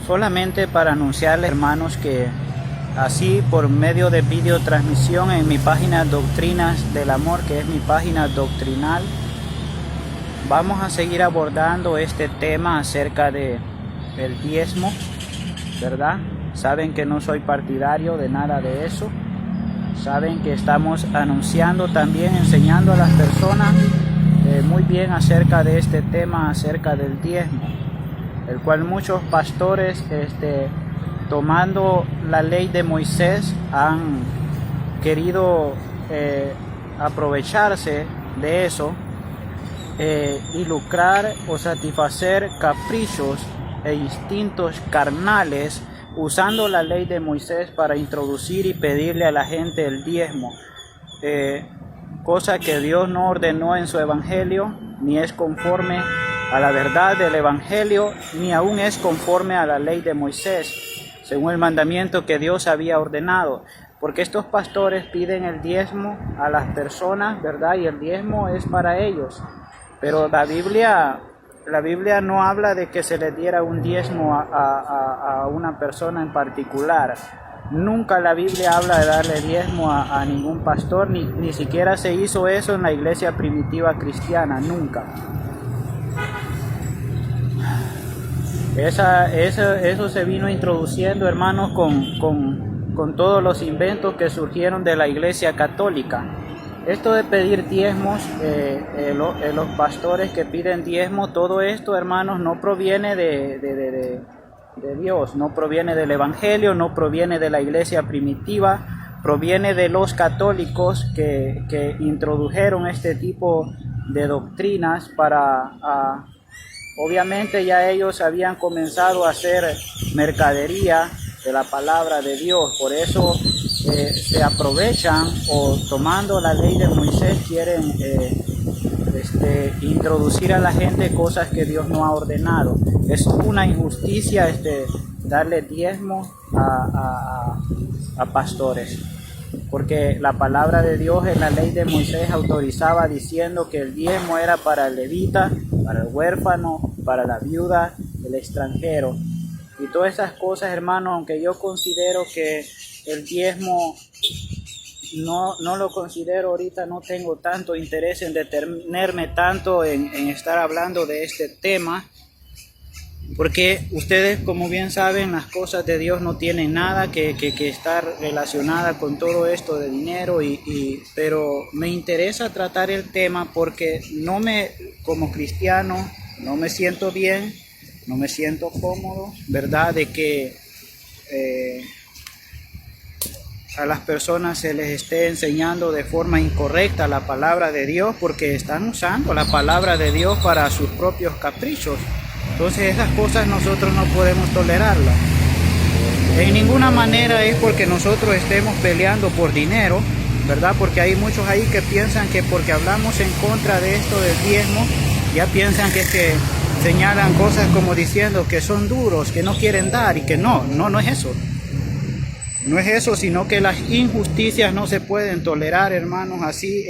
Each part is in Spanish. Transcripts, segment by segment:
solamente para anunciarles, hermanos, que así por medio de videotransmisión en mi página Doctrinas del Amor, que es mi página doctrinal, vamos a seguir abordando este tema acerca del diezmo, ¿verdad? Saben que no soy partidario de nada de eso. Saben que estamos anunciando también, enseñando a las personas muy bien acerca de este tema, acerca del diezmo, el cual muchos pastores tomando la ley de Moisés han querido aprovecharse de eso y lucrar o satisfacer caprichos e instintos carnales usando la ley de Moisés para introducir y pedirle a la gente el diezmo, cosa que Dios no ordenó en su evangelio, ni es conforme a la verdad del evangelio, ni aún es conforme a la ley de Moisés, según el mandamiento que Dios había ordenado, porque estos pastores piden el diezmo a las personas, ¿verdad? Y el diezmo es para ellos, pero la Biblia no habla de que se le diera un diezmo a una persona en particular. Nunca la Biblia habla de darle diezmo a ningún pastor, ni siquiera se hizo eso en la iglesia primitiva cristiana, nunca. Eso se vino introduciendo, hermanos, con todos los inventos que surgieron de la iglesia católica. Esto de pedir diezmos, los pastores que piden diezmo, todo esto, hermanos, no proviene de Dios, no proviene del evangelio, no proviene de la iglesia primitiva, proviene de los católicos que introdujeron este tipo de doctrinas para, obviamente ya ellos habían comenzado a hacer mercadería de la palabra de Dios, por eso se aprovechan o tomando la ley de Moisés quieren introducir a la gente cosas que Dios no ha ordenado. Es una injusticia darle diezmo a pastores, porque la palabra de Dios en la ley de Moisés autorizaba diciendo que el diezmo era para el levita, para el huérfano, para la viuda, el extranjero. Y todas esas cosas, hermanos, aunque yo considero que el diezmo no lo considero ahorita, no tengo tanto interés en detenerme tanto en estar hablando de este tema, porque ustedes, como bien saben, las cosas de Dios no tienen nada que estar relacionada con todo esto de dinero, pero me interesa tratar el tema porque como cristiano, no me siento bien, no me siento cómodo, ¿verdad? De que a las personas se les esté enseñando de forma incorrecta la palabra de Dios, porque están usando la palabra de Dios para sus propios caprichos. Entonces esas cosas nosotros no podemos tolerarlas. En ninguna manera es porque nosotros estemos peleando por dinero, ¿verdad? Porque hay muchos ahí que piensan que porque hablamos en contra de esto del diezmo, ya piensan que señalan cosas como diciendo que son duros, que no quieren dar, y que no es eso. No es eso, sino que las injusticias no se pueden tolerar, hermanos, así,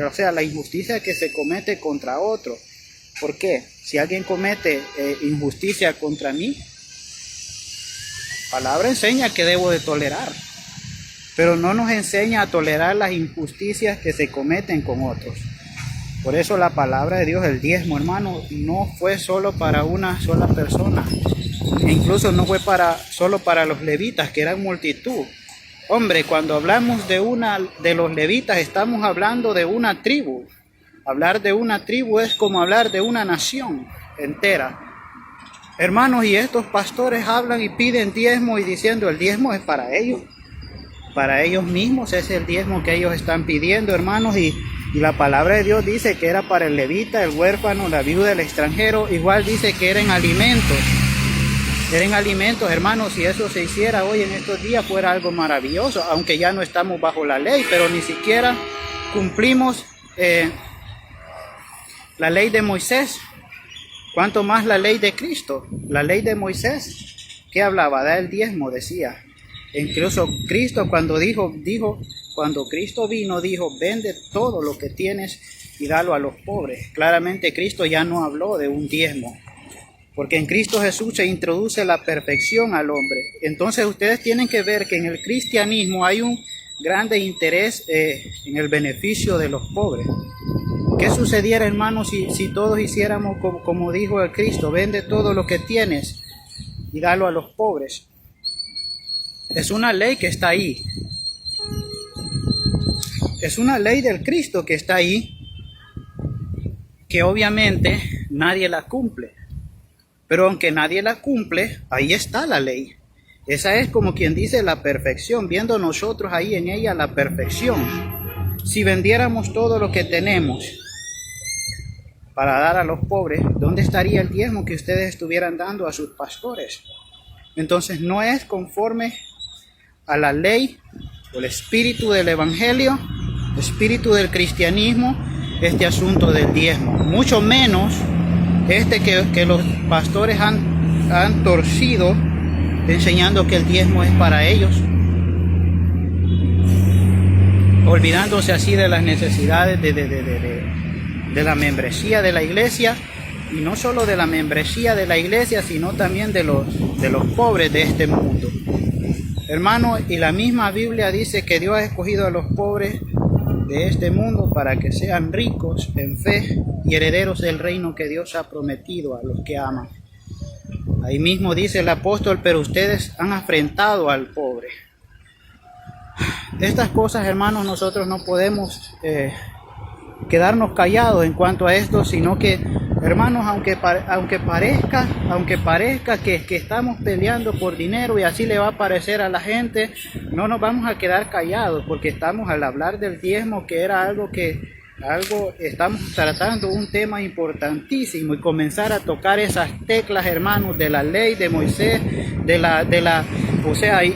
o sea, la injusticia que se comete contra otro. ¿Por qué? Si alguien comete injusticia contra mí, la palabra enseña que debo de tolerar, pero no nos enseña a tolerar las injusticias que se cometen con otros. Por eso la palabra de Dios, el diezmo, hermano, no fue solo para una sola persona. E incluso no fue solo para los levitas, que eran multitud. Hombre, cuando hablamos de los levitas, estamos hablando de una tribu. Hablar de una tribu es como hablar de una nación entera. Hermanos, y estos pastores hablan y piden diezmo y diciendo el diezmo es para ellos mismos, es el diezmo que ellos están pidiendo, hermanos, y la palabra de Dios dice que era para el levita, el huérfano, la viuda, el extranjero. Igual dice que eran alimentos, hermanos. Si eso se hiciera hoy en estos días fuera algo maravilloso, aunque ya no estamos bajo la ley, pero ni siquiera cumplimos la ley de Moisés, cuanto más la ley de Cristo. La ley de Moisés, ¿qué hablaba? Da el diezmo, decía. Incluso Cristo cuando cuando Cristo vino, dijo, vende todo lo que tienes y dalo a los pobres. Claramente Cristo ya no habló de un diezmo. porque en Cristo Jesús se introduce la perfección al hombre. Entonces ustedes tienen que ver que en el cristianismo hay un grande interés en el beneficio de los pobres. ¿Qué sucediera, hermanos, si todos hiciéramos como dijo el Cristo? Vende todo lo que tienes y dalo a los pobres. Es una ley que está ahí. Es una ley del Cristo que está ahí, que obviamente nadie la cumple. Pero aunque nadie la cumple, ahí está la ley. Esa es como quien dice la perfección, viendo nosotros ahí en ella la perfección. Si vendiéramos todo lo que tenemos para dar a los pobres, ¿dónde estaría el diezmo que ustedes estuvieran dando a sus pastores? Entonces no es conforme a la ley o el espíritu del evangelio, espíritu del cristianismo, este asunto del diezmo. Mucho menos que los pastores han torcido, enseñando que el diezmo es para ellos, olvidándose así de las necesidades de la membresía de la iglesia, y no solo de la membresía de la iglesia, sino también de los pobres de este mundo. Hermano, y la misma Biblia dice que Dios ha escogido a los pobres de este mundo para que sean ricos en fe y herederos del reino que Dios ha prometido a los que aman. Ahí mismo dice el apóstol, pero ustedes han afrentado al pobre. Estas cosas, hermanos, nosotros no podemos quedarnos callados en cuanto a esto, sino que, hermanos, aunque parezca que estamos peleando por dinero y así le va a parecer a la gente, no nos vamos a quedar callados, porque estamos al hablar del diezmo, que era estamos tratando un tema importantísimo, y comenzar a tocar esas teclas, hermanos, de la ley de Moisés,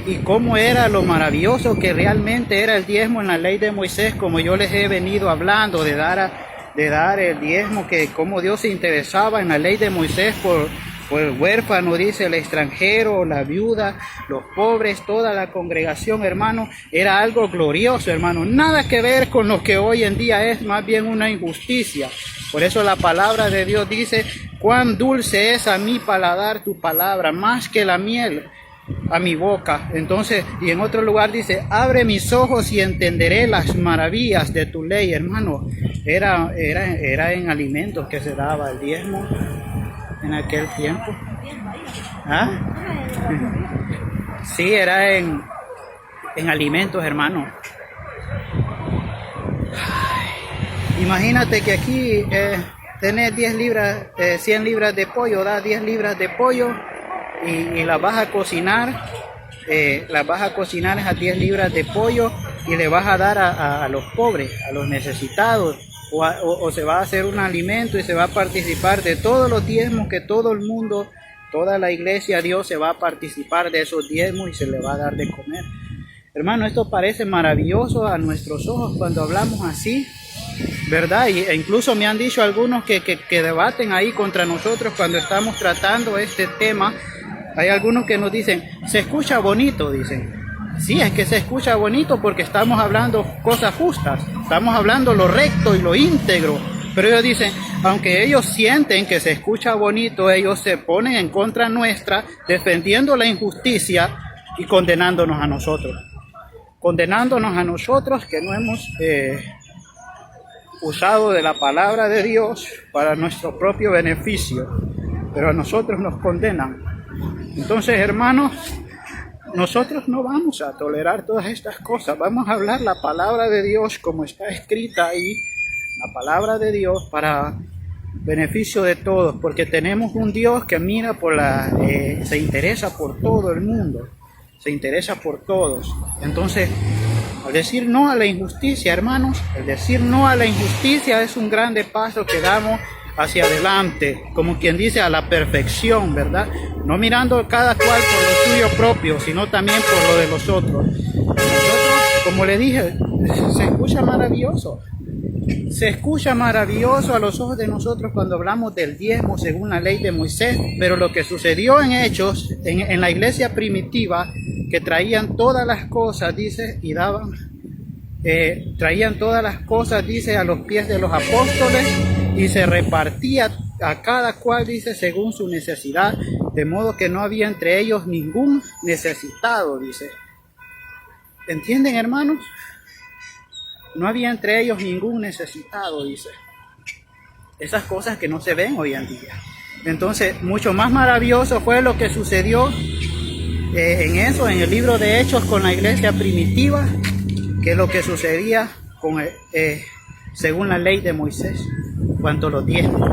y cómo era lo maravilloso que realmente era el diezmo en la ley de Moisés, como yo les he venido hablando, de dar el diezmo, que como Dios se interesaba en la ley de Moisés por el huérfano, dice, el extranjero, la viuda, los pobres, toda la congregación, hermano. Era algo glorioso, hermano, nada que ver con lo que hoy en día es más bien una injusticia. Por eso la palabra de Dios dice, cuán dulce es a mi paladar tu palabra, más que la miel a mi boca. Entonces, y en otro lugar dice, abre mis ojos y entenderé las maravillas de tu ley, hermano. Era en alimentos que se daba el diezmo en aquel tiempo. ¿Ah? Sí, era en alimentos, hermano. Imagínate que aquí tenés 10 libras, 100 libras de pollo, da 10 libras de pollo y las vas a cocinar, esas 10 libras de pollo, y le vas a dar a los pobres, a los necesitados, o se va a hacer un alimento y se va a participar de todos los diezmos que todo el mundo, toda la iglesia, Dios se va a participar de esos diezmos y se le va a dar de comer. Hermano, esto parece maravilloso a nuestros ojos cuando hablamos así, ¿verdad? E incluso me han dicho algunos que debaten ahí contra nosotros cuando estamos tratando este tema. Hay algunos que nos dicen, se escucha bonito, dicen. Sí, es que se escucha bonito porque estamos hablando cosas justas, estamos hablando lo recto y lo íntegro. Pero ellos dicen, aunque ellos sienten que se escucha bonito, ellos se ponen en contra nuestra, defendiendo la injusticia y condenándonos a nosotros. Condenándonos a nosotros que no hemos usado de la palabra de Dios para nuestro propio beneficio, pero a nosotros nos condenan. Entonces, hermanos, nosotros no vamos a tolerar todas estas cosas. Vamos a hablar la palabra de Dios como está escrita ahí, la palabra de Dios para beneficio de todos, porque tenemos un Dios que mira se interesa por todo el mundo, se interesa por todos. Entonces, al decir no a la injusticia, hermanos, el decir no a la injusticia es un grande paso que damos hacia adelante, como quien dice, a la perfección, ¿verdad? No mirando cada cual por lo suyo propio, sino también por lo de los otros. Nosotros, como le dije, se escucha maravilloso. Se escucha maravilloso a los ojos de nosotros cuando hablamos del diezmo según la ley de Moisés, pero lo que sucedió en Hechos, en la iglesia primitiva, que traían todas las cosas, dice, y daban, traían todas las cosas, dice, a los pies de los apóstoles, y se repartía a cada cual, dice, según su necesidad, de modo que no había entre ellos ningún necesitado, dice. ¿Entienden, hermanos? No había entre ellos ningún necesitado, dice. Esas cosas que no se ven hoy en día. Entonces, mucho más maravilloso fue lo que sucedió en el libro de Hechos con la iglesia primitiva, que lo que sucedía con, según la ley de Moisés, cuanto a los diezmos.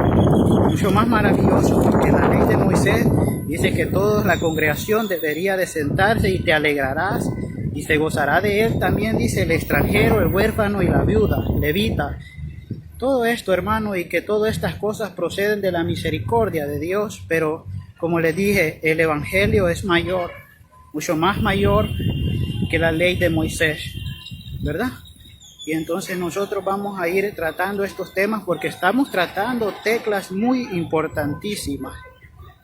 Mucho más maravilloso, porque la ley de Moisés dice que toda la congregación debería de sentarse y te alegrarás y se gozará de él. También dice el extranjero, el huérfano y la viuda, levita. Todo esto, hermano, y que todas estas cosas proceden de la misericordia de Dios, pero como les dije, el evangelio es mayor, mucho más mayor que la ley de Moisés, ¿verdad? Y entonces nosotros vamos a ir tratando estos temas porque estamos tratando teclas muy importantísimas.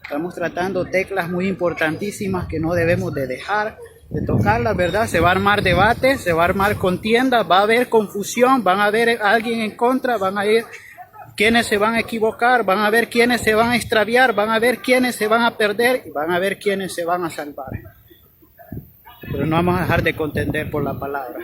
Estamos tratando teclas muy importantísimas que no debemos de dejar de tocarlas, ¿verdad? Se va a armar debate, se va a armar contienda, va a haber confusión, van a haber alguien en contra, van a ir quienes se van a equivocar, van a ver quienes se van a extraviar, van a ver quienes se van a perder y van a ver quienes se van a salvar. Pero no vamos a dejar de contender por la palabra.